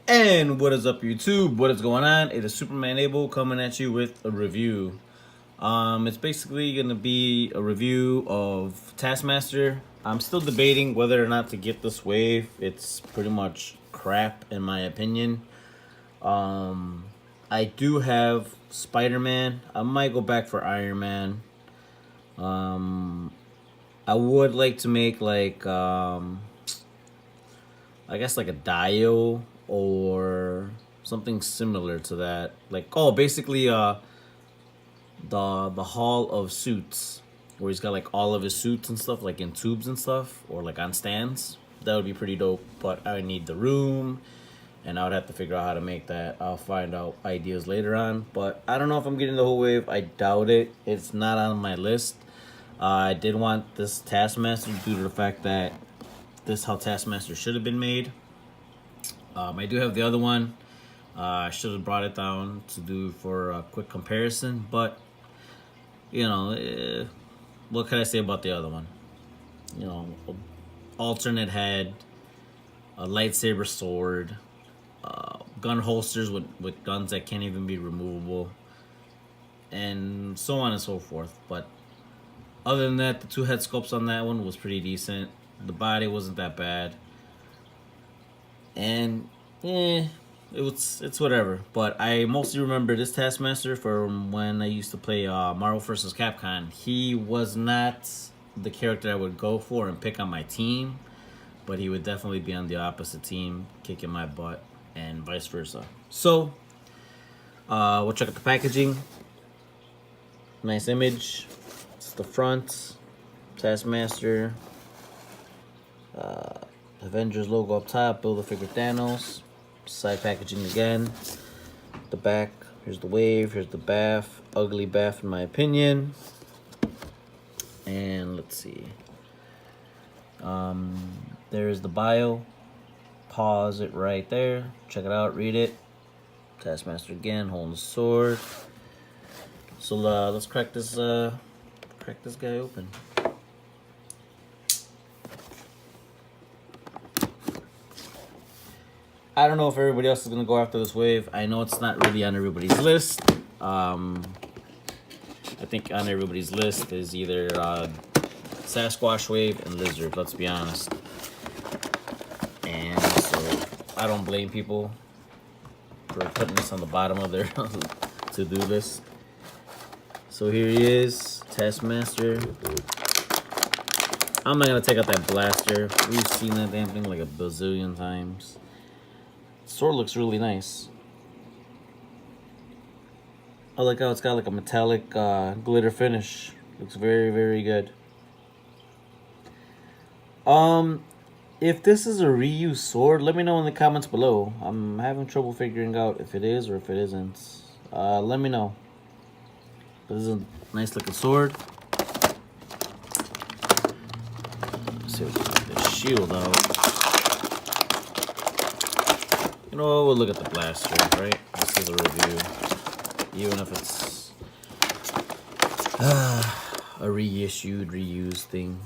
And what is up, YouTube? What is going on? It is Superman Abel coming at you with a review. It's basically gonna be a review of Taskmaster. I'm still debating whether or not to get this wave. It's pretty much crap in my opinion. I do have Spider-Man. I might go back for Iron Man. I would like to make like I guess like a Dio or something similar to that. Like basically the Hall of Suits where he's got like all of his suits and stuff like in tubes and stuff or like on stands. That would be pretty dope, but I need the room and I would have to figure out how to make that. I'll find out ideas later on, but I don't know if I'm getting the whole wave. I doubt it. It's not on my list. I did want this Taskmaster due to the fact that this is how Taskmaster should have been made. I do have the other one. I should have brought it down to do for a quick comparison, but you know, what can I say about the other one? You know, alternate head, a lightsaber sword, gun holsters with guns that can't even be removable, and so on and so forth. But other than that, the two head sculpts on that one was pretty decent. The body wasn't that bad. And it's whatever. But I mostly remember this Taskmaster from when I used to play Marvel vs. Capcom. He was not the character I would go for and pick on my team, but he would definitely be on the opposite team, kicking my butt, and vice versa. So, we'll check out the packaging. Nice image. It's the front. Taskmaster. Avengers logo up top. Build-A-Figure Thanos. Side packaging again. The back. Here's the wave. Here's the bath. Ugly bath in my opinion. And let's see. There's the bio. Pause it right there. Check it out. Read it. Taskmaster again, holding the sword. So let's crack this guy open. I don't know if everybody else is gonna go after this wave. I know it's not really on everybody's list. I think on everybody's list is either Sasquatch wave and lizard. Let's be honest. And so I don't blame people for putting this on the bottom of their to-do list. So here he is, Taskmaster. I'm not gonna take out that blaster. We've seen that damn thing like a bazillion times. Sword looks really nice. I like how it's got like a metallic glitter finish. Looks very, very good. If this is a reused sword, let me know in the comments below. I'm having trouble figuring out if it is or if it isn't. Let me know. This is a nice looking sword. Let's see if we can get the shield out. You know, we'll look at the blaster, right? This is a review. Even if it's a reissued, reused thing.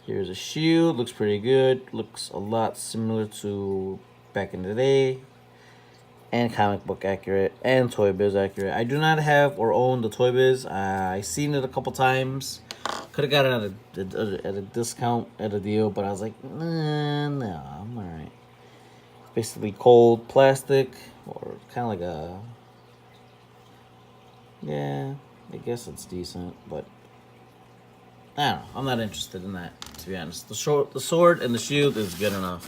Here's a shield. Looks pretty good. Looks a lot similar to back in the day. And comic book accurate. And Toy Biz accurate. I do not have or own the Toy Biz. I seen it a couple times. Could have got it at a discount, at a deal. But I was like, nah, no, I'm alright. Basically cold plastic. Or kind of like a... Yeah, I guess it's decent. But I don't know. I'm not interested in that, to be honest. The sword and the shield is good enough.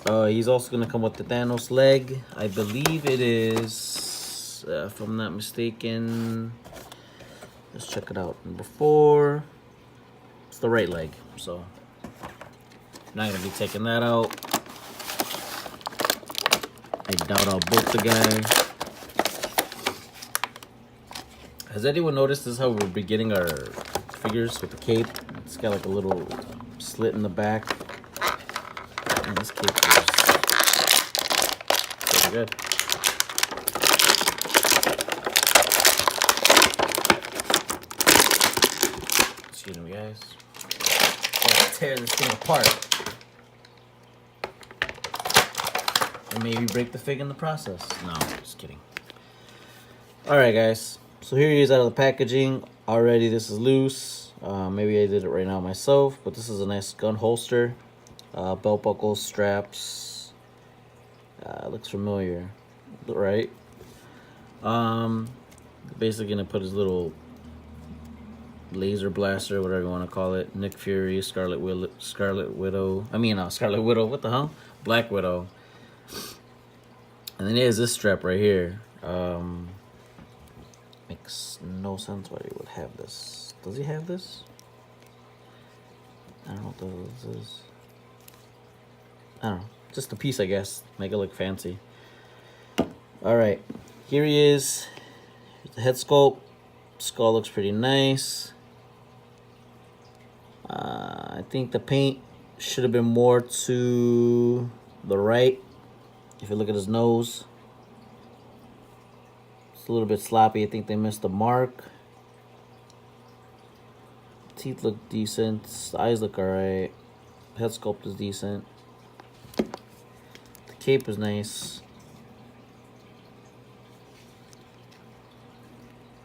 He's also going to come with the Thanos leg. I believe it is, if I'm not mistaken. Let's check it out. Number 4. It's the right leg. So, not going to be taking that out. I doubt I'll bolt the guy. Has anyone noticed this is how we're beginning our figures with the cape? It's got like a little slit in the back. And this cape is pretty good. Excuse me, guys. Let's tear this thing apart. and maybe break the fig in the process. No, just kidding. Alright guys, so here he is out of the packaging. Already this is loose. Maybe I did it right now myself, but this is a nice gun holster. Belt buckles, straps. Looks familiar, right? Basically gonna put his little laser blaster, whatever you want to call it. Nick Fury, Scarlet Widow. Scarlet Widow. What the hell? Black Widow. And then there's this strap right here. Makes no sense why he would have this. Does he have this? I don't know what this is. I don't know. Just a piece, I guess. Make it look fancy. Alright. Here he is. The head sculpt. Skull looks pretty nice. I think the paint should have been more to the right. If you look at his nose, it's a little bit sloppy. I think they missed the mark. Teeth look decent. The eyes look alright. Head sculpt is decent. The cape is nice.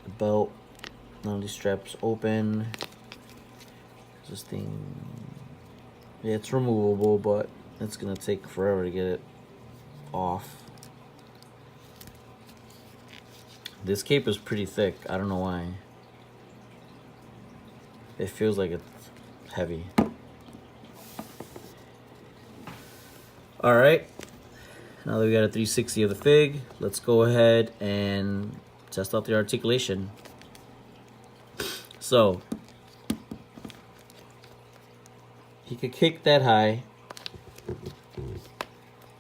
The belt. None of these straps open. This thing, yeah, it's removable, but it's gonna take forever to get it off. This cape is pretty thick. I don't know why. It feels like it's heavy. All right, now that we got a 360 of the fig, let's go ahead and test out the articulation. So he could kick that high.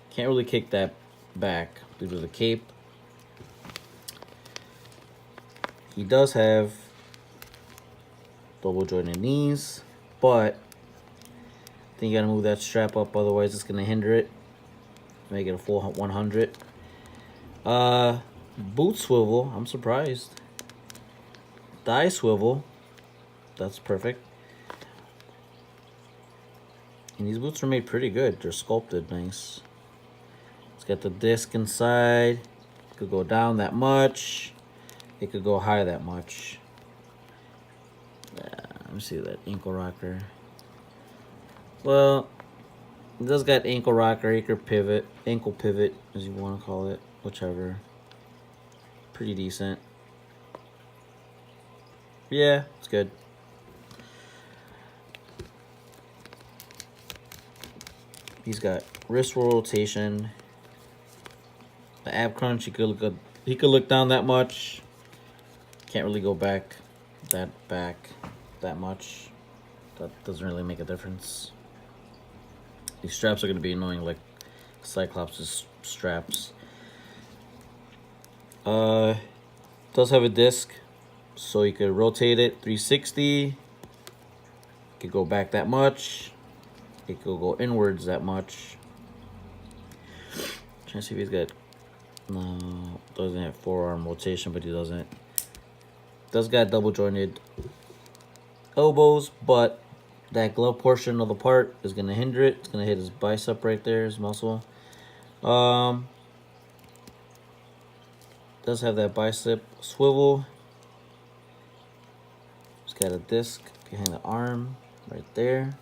Can't really kick that back due to the cape. He does have double jointed knees, but I think you gotta move that strap up, otherwise it's gonna hinder it. Make it a full 100. Boot swivel, I'm surprised. Thigh swivel, that's perfect. And these boots are made pretty good. They're sculpted nice. It's got the disc inside. It could go down that much. It could go high that much. Yeah, let me see that ankle rocker. Well, it does got ankle rocker, ankle pivot, as you want to call it, whichever. Pretty decent. Yeah, it's good. He's got wrist rotation. The ab crunch, he could look down that much. Can't really go back that much. That doesn't really make a difference. These straps are gonna be annoying like Cyclops' straps. Does have a disc, so you could rotate it 360. Could go back that much. It could go inwards that much. Trying to see if he's got, no, doesn't have forearm rotation, but he doesn't. Does got double jointed elbows, but that glove portion of the part is gonna hinder it. It's gonna hit his bicep right there, his muscle. Does have that bicep swivel. It's got a disc behind the arm right there.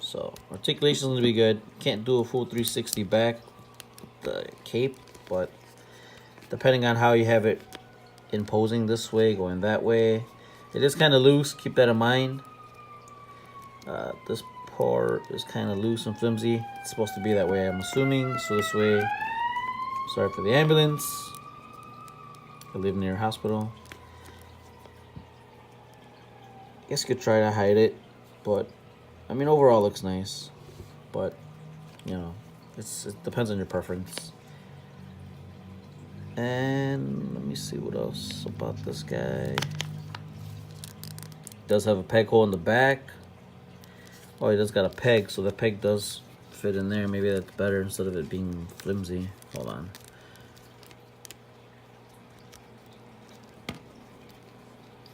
So articulation is gonna be good. Can't do a full 360 back with the cape, but depending on how you have it imposing this way, going that way, it is kind of loose. Keep that in mind. This part is kind of loose and flimsy. It's supposed to be that way, I'm assuming. So this way, sorry for the ambulance. I live near a hospital. Guess you could try to hide it, but I mean, overall looks nice, but you know, it depends on your preference. And let me see what else about this guy. Does have a peg hole in the back. Oh, he does got a peg, so the peg does fit in there. Maybe that's better instead of it being flimsy. Hold on.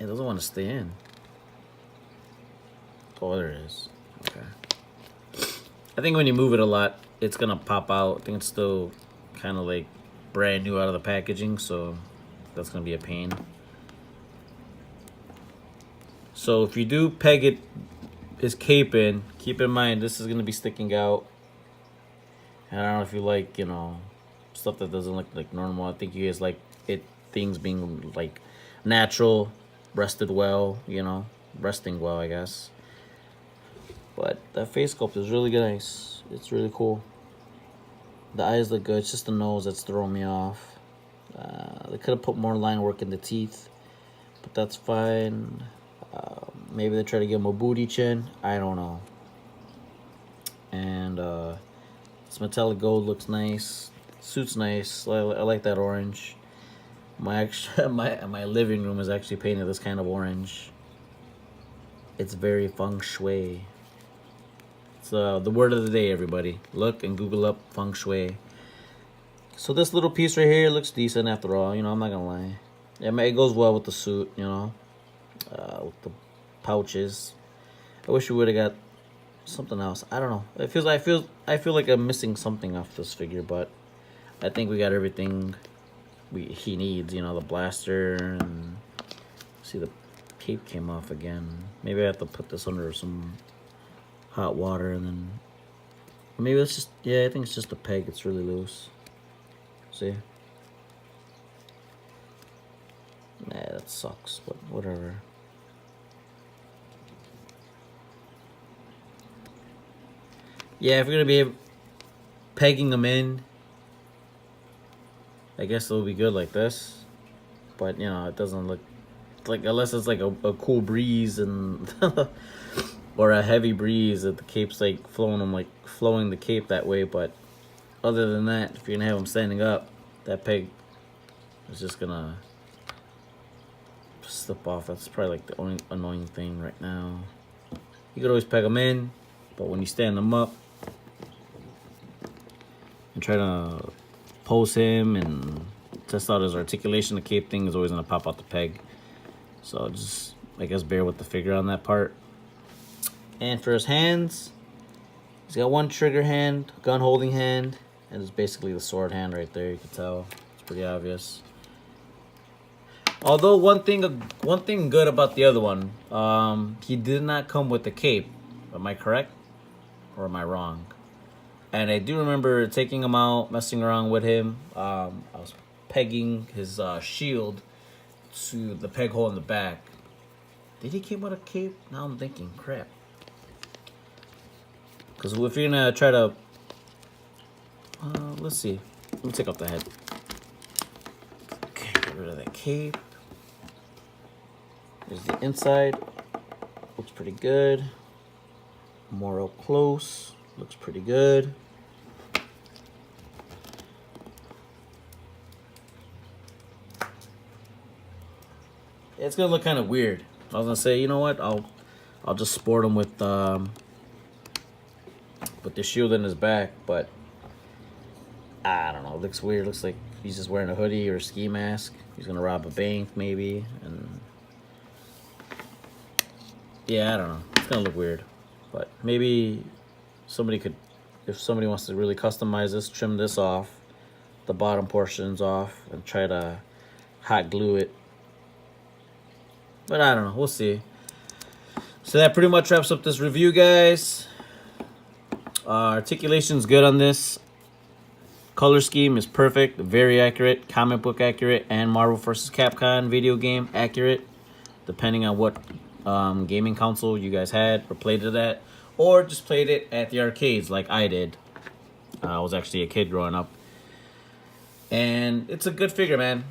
It doesn't want to stay in. Oh, there it is. Okay. I think when you move it a lot, it's gonna pop out. I think it's still kind of like brand new out of the packaging, so that's gonna be a pain. So if you do peg his cape in, keep in mind this is gonna be sticking out. And I don't know if you like, you know, stuff that doesn't look like normal. I think you guys like things being like natural, rested well, you know, resting well, I guess. But that face sculpt is really nice. It's really cool. The eyes look good. It's just the nose that's throwing me off. They could have put more line work in the teeth, but that's fine. Maybe they try to give him a booty chin. I don't know. And this metallic gold looks nice. Suit's nice. I like that orange. My living room is actually painted this kind of orange. It's very feng shui. It's the word of the day, everybody. Look and Google up feng shui. So this little piece right here looks decent after all. You know, I'm not gonna lie. Yeah, it goes well with the suit. You know, with the pouches. I wish we would have got something else. I don't know. I feel like I'm missing something off this figure, but I think we got everything he needs. You know, the blaster and see the cape came off again. Maybe I have to put this under some hot water and then maybe it's just, yeah, I think it's just a peg. It's really loose. See? Nah, that sucks, but whatever. Yeah, if we're gonna be pegging them in, I guess it'll be good like this. But you know, it doesn't look like, unless it's like a cool breeze and or a heavy breeze that the cape's like flowing the cape that way. But other than that, if you're gonna have them standing up, that peg is just gonna slip off. That's probably like the only annoying thing right now. You could always peg them in, but when you stand them up and try to pose him and test out his articulation, the cape thing is always gonna pop out the peg. So just, I guess, bear with the figure on that part. And for his hands, he's got one trigger hand, gun holding hand, and it's basically the sword hand right there. You can tell it's pretty obvious. Although one thing good about the other one, he did not come with the cape. Am I correct, or am I wrong? And I do remember taking him out, messing around with him. I was pegging his shield to the peg hole in the back. Did he came with a cape? Now I'm thinking, crap. Because if you're gonna try to, let's see. Let me take off the head. Okay, get rid of that cape. There's the inside. Looks pretty good. More up close. Looks pretty good. It's gonna look kind of weird. I was gonna say, you know what? I'll just sport him with the shield in his back, but I don't know. It looks weird. It looks like he's just wearing a hoodie or a ski mask. He's gonna rob a bank, maybe, and yeah, I don't know. It's gonna look weird, but maybe somebody could, if somebody wants to really customize this, trim this off, the bottom portions off, and try to hot glue it. But I don't know. We'll see. So that pretty much wraps up this review, guys. Articulation's good on this. Color scheme is perfect. Very accurate. Comic book accurate. And Marvel vs. Capcom video game accurate. Depending on what gaming console you guys had or played it at. Or just played it at the arcades like I did. I was actually a kid growing up. And it's a good figure, man.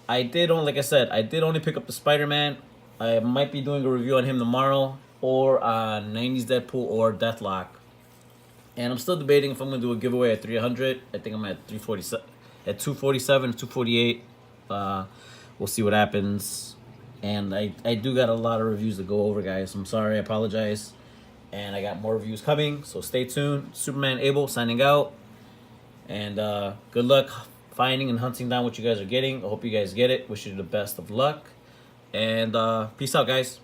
I did only, like I said, I did only pick up the Spider-Man. I might be doing a review on him tomorrow, or on 90s Deadpool or Deathlock. And I'm still debating if I'm gonna do a giveaway at 300. I think I'm at 347, at 247, 248. We'll see what happens. And I do got a lot of reviews to go over, guys. I'm sorry, I apologize. And I got more reviews coming, so stay tuned. Superman Abel signing out. And good luck finding and hunting down what you guys are getting. I hope you guys get it. Wish you the best of luck. And peace out, guys.